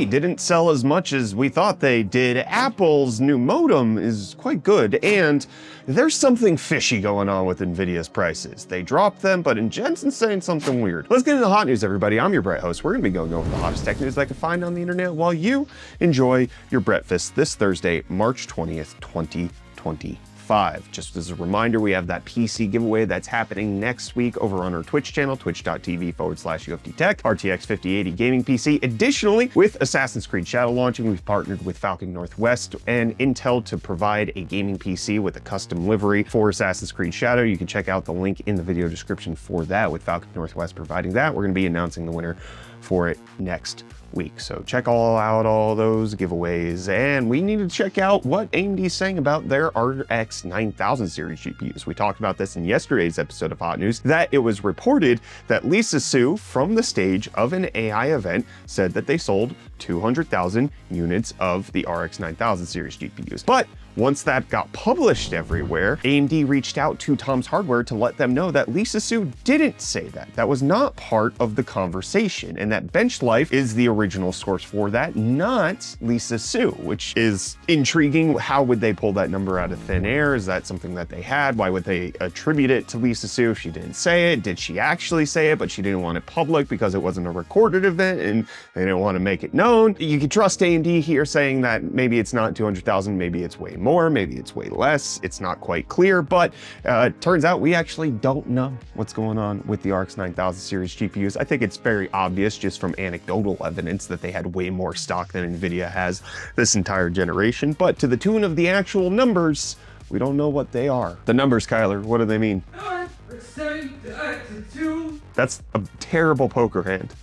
AMD didn't sell as much as we thought they did. Apple's new modem is quite good, and there's something fishy going on with Nvidia's prices. They dropped them, but Jensen's saying something weird. Let's get into the hot news, everybody. I'm your Brett host. We're gonna be going over the hottest tech news I can find on the internet while you enjoy your breakfast this Thursday, March 20th, 2025. Just as a reminder, we have that PC giveaway that's happening next week over on our Twitch channel, twitch.tv/UFD Tech, RTX 5080 gaming PC. Additionally, with Assassin's Creed Shadow launching, we've partnered with Falcon Northwest and Intel to provide a gaming PC with a custom livery for Assassin's Creed Shadow. You can check out the link in the video description for that, with Falcon Northwest providing that. We're going to be announcing the winner for it next week. So check out all those giveaways, and we need to check out what AMD is saying about their RX 9000 series GPUs. We talked about this in yesterday's episode of Hot News, that it was reported that Lisa Su from the stage of an AI event said that they sold 200,000 units of the RX 9000 series GPUs. But once that got published everywhere, AMD reached out to Tom's Hardware to let them know that Lisa Su didn't say that. That was not part of the conversation, and that Bench Life is the original source for that, not Lisa Su, which is intriguing. How would they pull that number out of thin air? Is that something that they had? Why would they attribute it to Lisa Su if she didn't say it? Did she actually say it, but she didn't want it public because it wasn't a recorded event and they didn't want to make it known? You could trust AMD here saying that maybe it's not 200,000, maybe it's way more, maybe it's way less. It's not quite clear, but turns out we actually don't know what's going on with the RX 9000 series GPUs. I think it's very obvious just from anecdotal evidence that they had way more stock than Nvidia has this entire generation, but to the tune of the actual numbers, we don't know what they are. The numbers, Kyler, what do they mean? That's a terrible poker hand.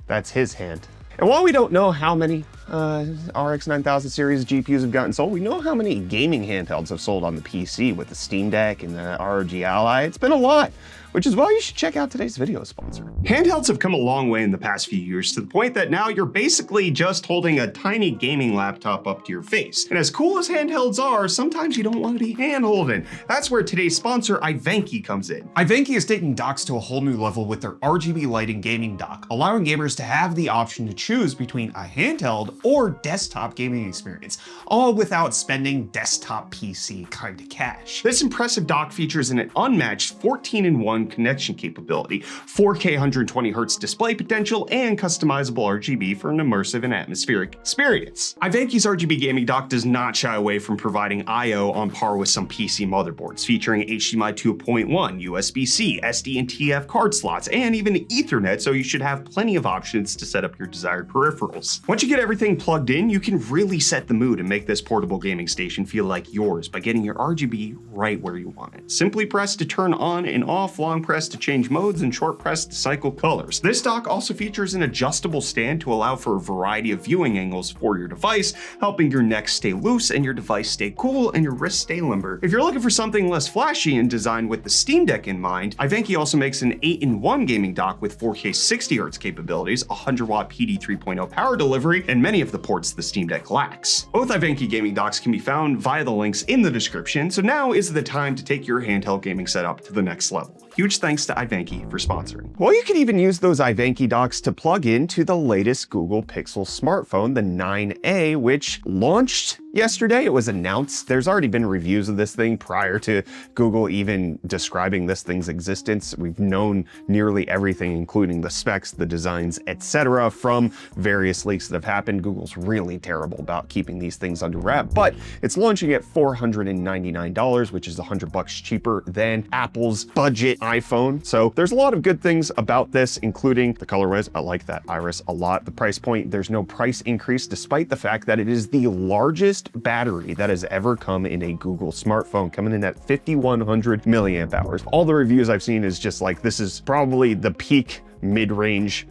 That's his hand. And while we don't know how many RX 9000 series GPUs have gotten sold, we know how many gaming handhelds have sold on the PC with the Steam Deck and the ROG Ally. It's been a lot, which is why you should check out today's video sponsor. Handhelds have come a long way in the past few years, to the point that now you're basically just holding a tiny gaming laptop up to your face. And as cool as handhelds are, sometimes you don't want to be hand-holding. That's where today's sponsor, Ivanki, comes in. Ivanki is taking docks to a whole new level with their RGB lighting gaming dock, allowing gamers to have the option to choose between a handheld or desktop gaming experience, all without spending desktop PC kind of cash. This impressive dock features an unmatched 14-in-1 connection capability, 4K 120Hz display potential, and customizable RGB for an immersive and atmospheric experience. Ivanki's RGB gaming dock does not shy away from providing I/O on par with some PC motherboards, featuring HDMI 2.1, USB-C, SD and TF card slots, and even Ethernet, so you should have plenty of options to set up your desired peripherals. Once you get everything plugged in, you can really set the mood and make this portable gaming station feel like yours by getting your RGB right where you want it. Simply press to turn on and off, long press to change modes, and short press to cycle colors. This dock also features an adjustable stand to allow for a variety of viewing angles for your device, helping your neck stay loose and your device stay cool and your wrist stay limber. If you're looking for something less flashy and designed with the Steam Deck in mind, Ivanki also makes an 8-in-1 gaming dock with 4K 60Hz capabilities, 100-watt PD 3.0 power delivery, and many of the ports the Steam Deck lacks. Both Ivanki gaming docks can be found via the links in the description, so now is the time to take your handheld gaming setup to the next level. Huge thanks to Ivanki for sponsoring. Well, you can even use those Ivanki docks to plug into the latest Google Pixel smartphone, the 9A, which launched yesterday. It was announced. There's already been reviews of this thing prior to Google even describing this thing's existence. We've known nearly everything, including the specs, the designs, etc., from various leaks that have happened. Google's really terrible about keeping these things under wrap, but it's launching at $499, which is $100 cheaper than Apple's budget iPhone. So there's a lot of good things about this, including the colorways. I like that iris a lot. The price point, there's no price increase, despite the fact that it is the largest battery that has ever come in a Google smartphone, coming in at 5,100 milliamp hours. All the reviews I've seen is just like, this is probably the peak mid-range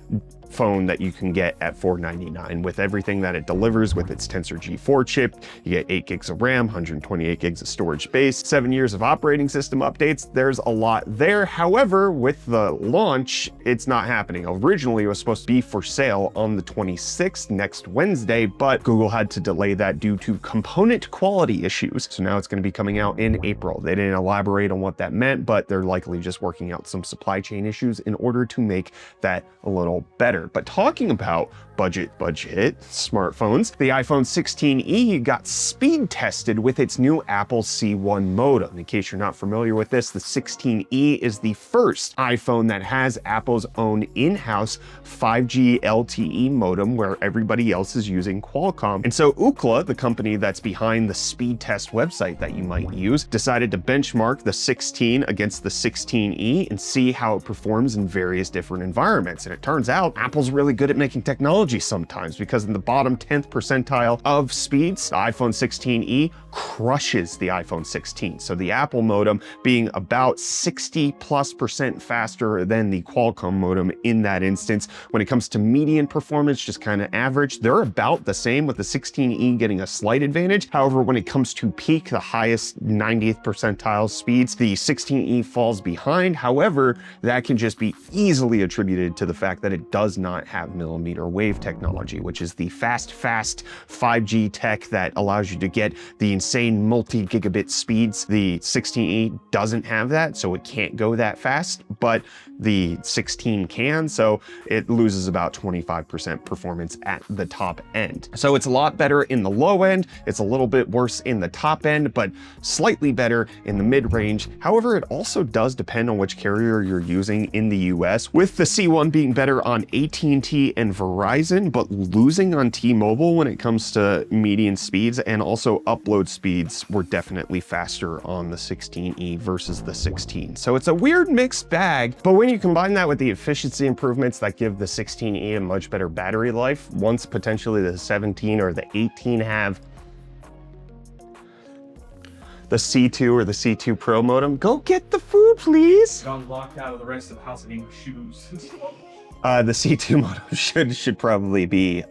phone that you can get at $499 with everything that it delivers with its Tensor G4 chip. You get 8 gigs of RAM, 128 gigs of storage space, 7 years of operating system updates. There's a lot there. However, with the launch, it's not happening. Originally, it was supposed to be for sale on the 26th, next Wednesday, but Google had to delay that due to component quality issues. So now it's going to be coming out in April. They didn't elaborate on what that meant, but they're likely just working out some supply chain issues in order to make that a little better. But talking about budget smartphones, the iPhone 16e got speed tested with its new Apple C1 modem. In case you're not familiar with this, the 16e is the first iPhone that has Apple's own in-house 5G LTE modem, where everybody else is using Qualcomm. And so Ookla, the company that's behind the speed test website that you might use, decided to benchmark the 16 against the 16e and see how it performs in various different environments. And it turns out Apple's really good at making technology sometimes, because in the bottom 10th percentile of speeds, the iPhone 16e crushes the iPhone 16. So the Apple modem being about 60+% faster than the Qualcomm modem in that instance. When it comes to median performance, just kind of average, they're about the same, with the 16e getting a slight advantage. However, when it comes to peak, the highest 90th percentile speeds, the 16e falls behind. However, that can just be easily attributed to the fact that it does not have millimeter wave technology, which is the fast 5G tech that allows you to get the insane multi-gigabit speeds. The 16e doesn't have that, so it can't go that fast, but the 16 can, so it loses about 25% performance at the top end. So it's a lot better in the low end, it's a little bit worse in the top end, but slightly better in the mid-range. However, it also does depend on which carrier you're using in the US, with the C1 being better on AT&T and Verizon, but losing on T-Mobile when it comes to median speeds, and also upload speeds were definitely faster on the 16e versus the 16. So it's a weird mixed bag, but when you combine that with the efficiency improvements that give the 16e a much better battery life, once potentially the 17 or the 18 have the C2 or the C2 Pro modem, go get the food, please. Got locked out of the rest of the house and eating shoes. The C2 modem should probably be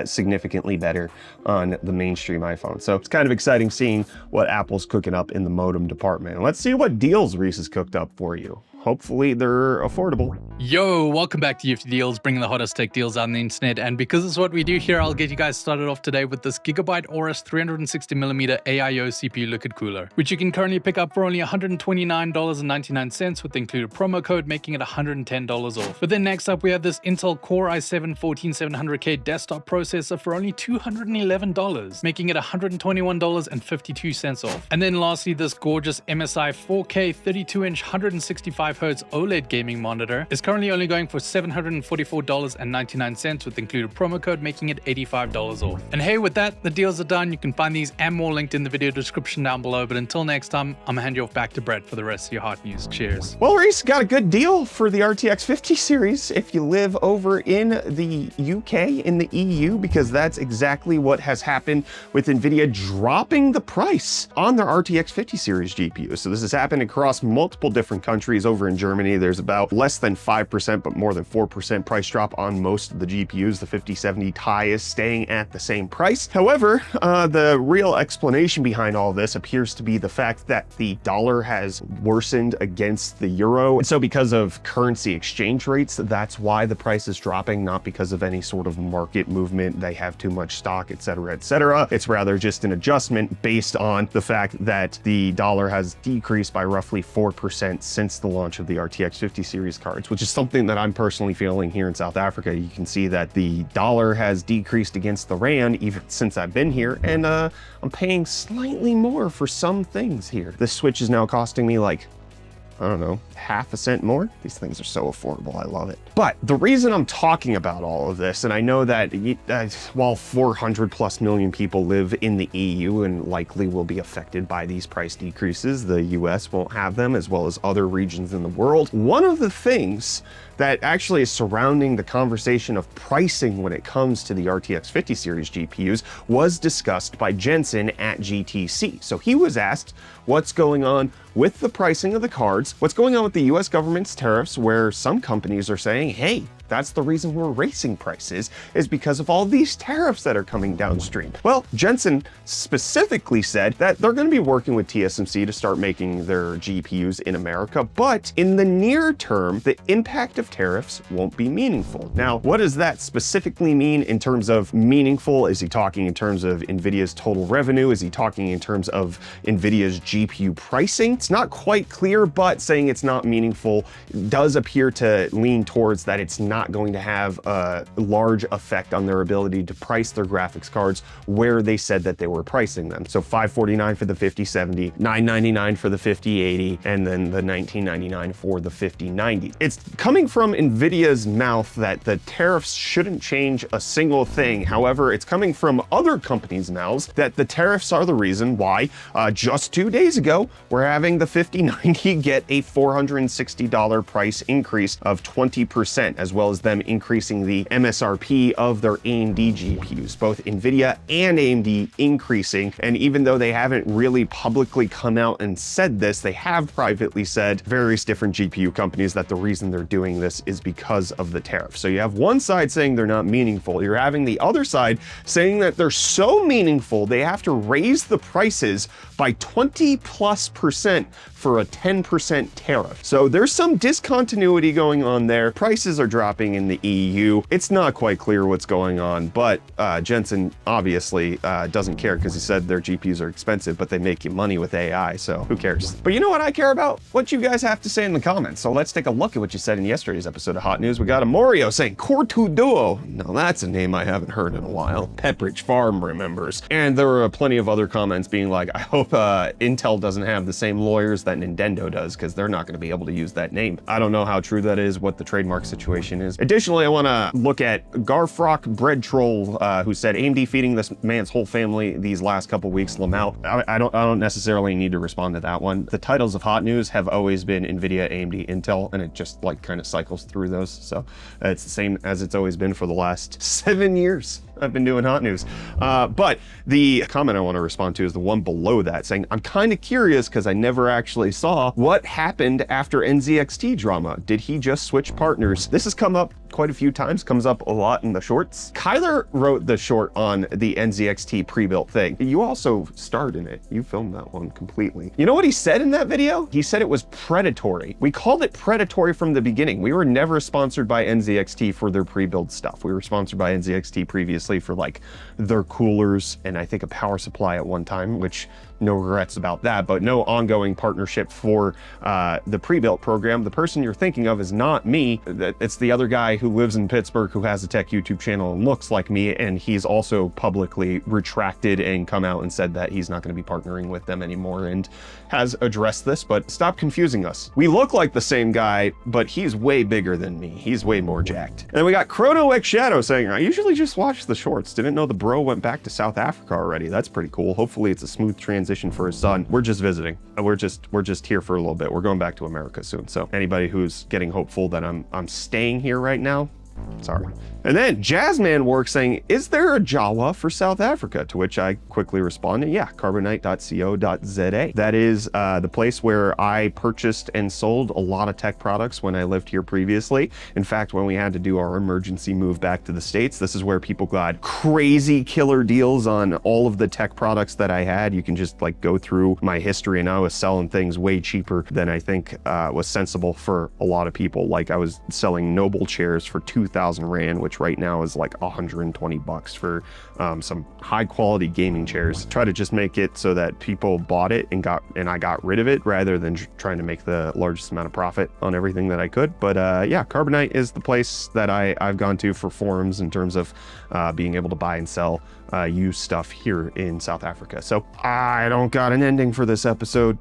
significantly better on the mainstream iPhone. So it's kind of exciting seeing what Apple's cooking up in the modem department. Let's see what deals Reece has cooked up for you. Hopefully they're affordable. Yo, welcome back to UFD Deals, bringing the hottest tech deals out on the internet. And because it's what we do here, I'll get you guys started off today with this Gigabyte Aorus 360mm AIO CPU liquid cooler, which you can currently pick up for only $129.99 with the included promo code, making it $110 off. But then next up, we have this Intel Core i7-14700K desktop processor for only $211, making it $121.52 off. And then lastly, this gorgeous MSI 4K 32-inch 165Hz OLED gaming monitor is currently only going for $744.99 with included promo code, making it $85 off. And hey, with that, the deals are done. You can find these and more linked in the video description down below. But until next time, I'm gonna hand you off back to Brett for the rest of your hot news. Cheers. Well, Reece got a good deal for the RTX 50 series if you live over in the UK, in the EU, because that's exactly what has happened with Nvidia dropping the price on their RTX 50 series GPU. So this has happened across multiple different countries. Over in Germany, there's about less than 5%, but more than 4% price drop on most of the GPUs. The 5070 Ti is staying at the same price. However, the real explanation behind all this appears to be the fact that the dollar has worsened against the euro. And so because of currency exchange rates, that's why the price is dropping, not because of any sort of market movement. They have too much stock, etc., etc. It's rather just an adjustment based on the fact that the dollar has decreased by roughly 4% since the launch of the RTX 50 series cards, which is something that I'm personally feeling here in South Africa. You can see that the dollar has decreased against the rand even since I've been here, and I'm paying slightly more for some things here. This Switch is now costing me like, I don't know, half a cent more. These things are so affordable. I love it. But the reason I'm talking about all of this, and I know that while 400+ million people live in the EU and likely will be affected by these price decreases, the US won't have them, as well as other regions in the world. One of the things that actually is surrounding the conversation of pricing when it comes to the RTX 50 series GPUs was discussed by Jensen at GTC. So he was asked what's going on with the pricing of the cards, what's going on with the US government's tariffs, where some companies are saying, hey, that's the reason we're raising prices, is because of all these tariffs that are coming downstream. Well, Jensen specifically said that they're going to be working with TSMC to start making their GPUs in America, but in the near term, the impact of tariffs won't be meaningful. Now, what does that specifically mean in terms of meaningful? Is he talking in terms of NVIDIA's total revenue? Is he talking in terms of NVIDIA's GPU pricing? It's not quite clear, but saying it's not meaningful does appear to lean towards that it's not not going to have a large effect on their ability to price their graphics cards where they said that they were pricing them. So $549 for the 5070, $999 for the 5080, and then the $1999 for the 5090. It's coming from Nvidia's mouth that the tariffs shouldn't change a single thing. However, it's coming from other companies' mouths that the tariffs are the reason why just 2 days ago, we're having the 5090 get a $460 price increase of 20%, as well as them increasing the MSRP of their AMD GPUs, both Nvidia and AMD increasing. And even though they haven't really publicly come out and said this, they have privately said, various different GPU companies, that the reason they're doing this is because of the tariff. So you have one side saying they're not meaningful. You're having the other side saying that they're so meaningful, they have to raise the prices by 20+% for a 10% tariff. So there's some discontinuity going on there. Prices are dropping in the EU. It's not quite clear what's going on, but Jensen obviously doesn't care because he said their GPUs are expensive, but they make you money with AI, so who cares? But you know what I care about? What you guys have to say in the comments. So let's take a look at what you said in yesterday's episode of Hot News. We got a Morio saying Core 2 Duo. Now that's a name I haven't heard in a while. Pepperidge Farm remembers. And there were plenty of other comments being like, I hope Intel doesn't have the same lawyers that Nintendo does, because they're not going to be able to use that name. I don't know how true that is, what the trademark situation is. Additionally, I want to look at Garfrock Bread Troll, who said AMD feeding this man's whole family these last couple weeks. Lamau. I don't necessarily need to respond to that one. The titles of Hot News have always been Nvidia, AMD, Intel, and it just like kind of cycles through those. So it's the same as it's always been for the last 7 years. I've been doing Hot News. But the comment I want to respond to is the one below that, saying, I'm kind of curious because I never actually saw what happened after NZXT drama. Did he just switch partners? This has come up quite a few times, comes up a lot in the shorts. Kyler wrote the short on the NZXT pre-built thing. You also starred in it. You filmed that one completely. You know what he said in that video? He said it was predatory. We called it predatory from the beginning. We were never sponsored by NZXT for their pre-built stuff. We were sponsored by NZXT previously for like their coolers and I think a power supply at one time, which no regrets about that, but no ongoing partnership for the pre-built program. The person you're thinking of is not me. It's the other guy who lives in Pittsburgh who has a tech YouTube channel and looks like me, and he's also publicly retracted and come out and said that he's not going to be partnering with them anymore and has addressed this. But stop confusing us. We look like the same guy, but he's way bigger than me. He's way more jacked. And then we got Chrono X Shadow saying, I usually just watch the shorts. Didn't know the bro went back to South Africa already. That's pretty cool. Hopefully it's a smooth transition for his son. We're just visiting. We're just here for a little bit. We're going back to America soon. So anybody who's getting hopeful that I'm staying here right now, sorry. And then Jazzman Works saying, is there a Jawa for South Africa? To which I quickly responded, yeah, carbonite.co.za. That is the place where I purchased and sold a lot of tech products when I lived here previously. In fact, when we had to do our emergency move back to the States, this is where people got crazy killer deals on all of the tech products that I had. You can just like go through my history, and I was selling things way cheaper than I think was sensible for a lot of people. Like I was selling Noble chairs for 2,000 Rand, which right now is like $120 for some high quality gaming chairs. Try to just make it so that people bought it and I got rid of it rather than trying to make the largest amount of profit on everything that I could. But yeah, Carbonite is the place that I've gone to for forums in terms of being able to buy and sell used stuff here in South Africa. So I don't got an ending for this episode.